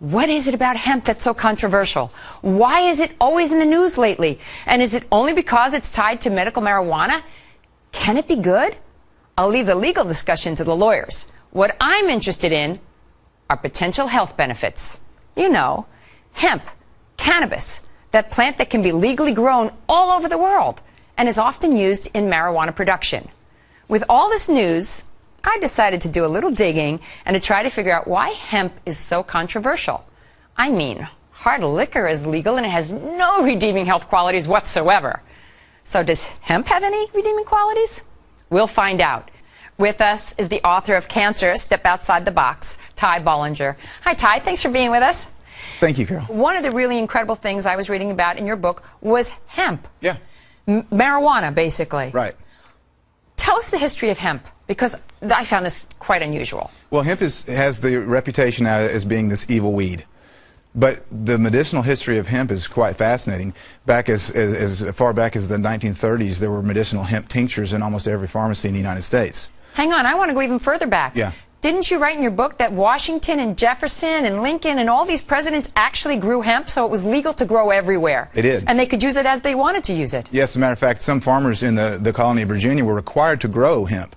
What is it about hemp that's so controversial? Why is it always in the news lately? And is it only because it's tied to medical marijuana? Can it be good? I'll leave the legal discussion to the lawyers. What I'm interested in are potential health benefits. You know, hemp, cannabis, that plant that can be legally grown all over the world and is often used in marijuana production. With all this news, I decided to do a little digging and to try to figure out why hemp is so controversial. I mean, hard liquor is legal and it has no redeeming health qualities whatsoever. So does hemp have any redeeming qualities? We'll find out. With us is the author of Cancer, Step Outside the Box, Ty Bollinger. Hi, Ty. Thanks for being with us. Thank you, Carol. One of the really incredible things I was reading about in your book was hemp. Yeah. Marijuana, basically. Right. Tell us the history of hemp, because I found this quite unusual. Well, hemp has the reputation now as being this evil weed. But the medicinal history of hemp is quite fascinating. Back as far back as the 1930s, there were medicinal hemp tinctures in almost every pharmacy in the United States. Hang on, I want to go even further back. Yeah. Didn't you write in your book that Washington and Jefferson and Lincoln and all these presidents actually grew hemp, so it was legal to grow everywhere? They did. And they could use it as they wanted to use it? Yes, as a matter of fact, some farmers in the colony of Virginia were required to grow hemp.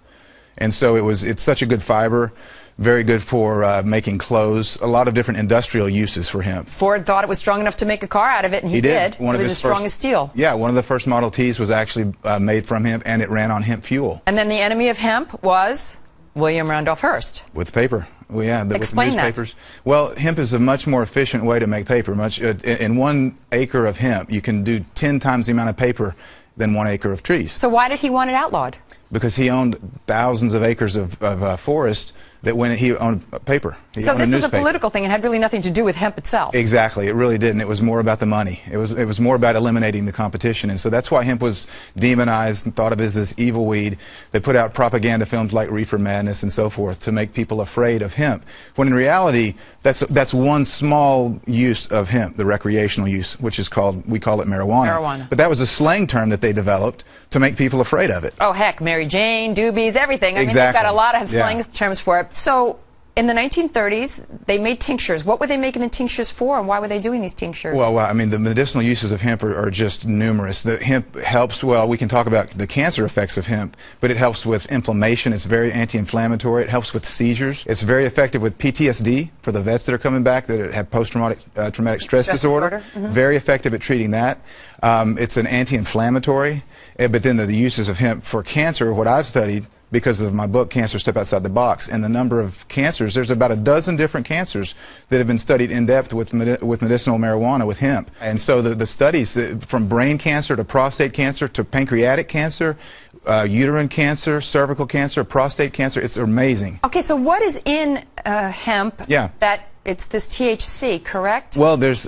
And so it's such a good fiber, very good for making clothes, a lot of different industrial uses for hemp. Ford thought it was strong enough to make a car out of it, and he did. It was as strong as steel. Yeah, one of the first Model Ts was actually made from hemp, and it ran on hemp fuel. And then the enemy of hemp was William Randolph Hearst. With paper. Well, yeah, Explain with newspapers. That. Well, hemp is a much more efficient way to make paper. In 1 acre of hemp, you can do 10 times the amount of paper than 1 acre of trees. So why did he want it outlawed? Because he owned thousands of acres of forest that when he owned paper. So this was a political thing and had really nothing to do with hemp itself. Exactly. It really didn't. It was more about the money. It was more about eliminating the competition. And so that's why hemp was demonized and thought of as this evil weed. They put out propaganda films like Reefer Madness and so forth to make people afraid of hemp. When in reality, that's one small use of hemp, the recreational use, which is we call it marijuana. But that was a slang term that they developed to make people afraid of it. Oh, heck, Mary Jane, doobies, everything. I mean, they've got a lot of slang terms for it. So in the 1930s, they made tinctures. What were they making the tinctures for, and why were they doing these tinctures? Well, I mean, the medicinal uses of hemp are just numerous. The hemp helps, well, we can talk about the cancer effects of hemp, but it helps with inflammation. It's very anti-inflammatory. It helps with seizures. It's very effective with PTSD for the vets that are coming back that have post-traumatic traumatic stress disorder. Mm-hmm. Very effective at treating that. It's an anti-inflammatory. But then the uses of hemp for cancer, what I've studied, because of my book, Cancer, Step Outside the Box, and the number of cancers, there's about a dozen different cancers that have been studied in depth with medicinal marijuana, with hemp. And so the studies, from brain cancer to prostate cancer to pancreatic cancer, uterine cancer, cervical cancer, prostate cancer, it's amazing. Okay, so what is in hemp that it's this THC, correct? Well, there's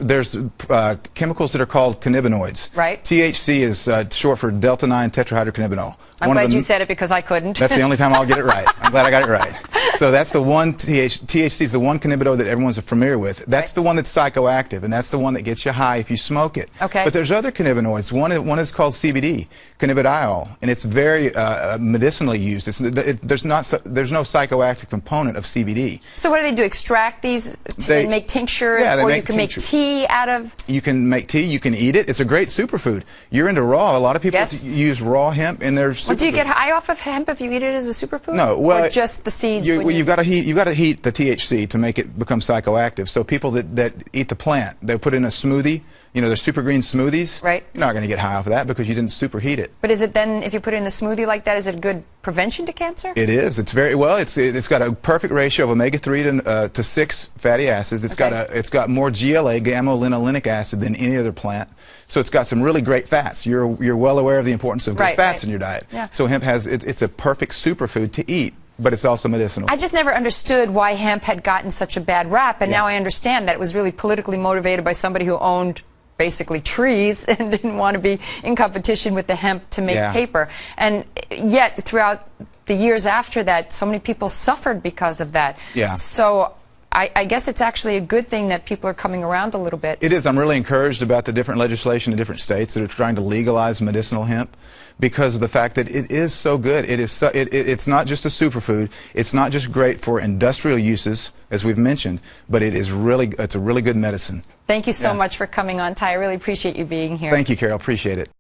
chemicals that are called cannabinoids. Right. THC is short for delta-9 tetrahydrocannabinol. I'm glad you said it because I couldn't. That's the only time I'll get it right. I'm glad I got it right. So that's the one, THC is the one cannabinoid that everyone's familiar with. That's the one that's psychoactive, and that's the one that gets you high if you smoke it. Okay. But there's other cannabinoids. One is called CBD, cannabidiol, and it's very medicinally used. There's no psychoactive component of CBD. So what do? Extract these to make tinctures, or you can make tea out of? You can make tea. You can eat it. It's a great superfood. You're into raw. A lot of people use raw hemp in their superfoods. Well, do you get high off of hemp if you eat it as a superfood? No. Well, or just the seeds. You've got to heat the THC to make it become psychoactive. So people that eat the plant, they put in a smoothie. You know, the super green smoothies. Right. You're not going to get high off of that because you didn't superheat it. But is it then, if you put it in a smoothie like that, is it a good prevention to cancer? It is. It's very well. It's got a perfect ratio of omega-3 to 6 fatty acids. It's got more GLA, gamma-linolenic acid, than any other plant. So it's got some really great fats. You're well aware of the importance of good fats in your diet. Yeah. So hemp it's a perfect superfood to eat. But it's also medicinal. I just never understood why hemp had gotten such a bad rap, and now I understand that it was really politically motivated by somebody who owned basically trees and didn't want to be in competition with the hemp to make paper. And yet, throughout the years after that, so many people suffered because of that. Yeah. So I guess it's actually a good thing that people are coming around a little bit. It is. I'm really encouraged about the different legislation in different states that are trying to legalize medicinal hemp because of the fact that it is so good. It's not just a superfood. It's not just great for industrial uses, as we've mentioned, but it's a really good medicine. Thank you so much for coming on, Ty. I really appreciate you being here. Thank you, Carol. Appreciate it.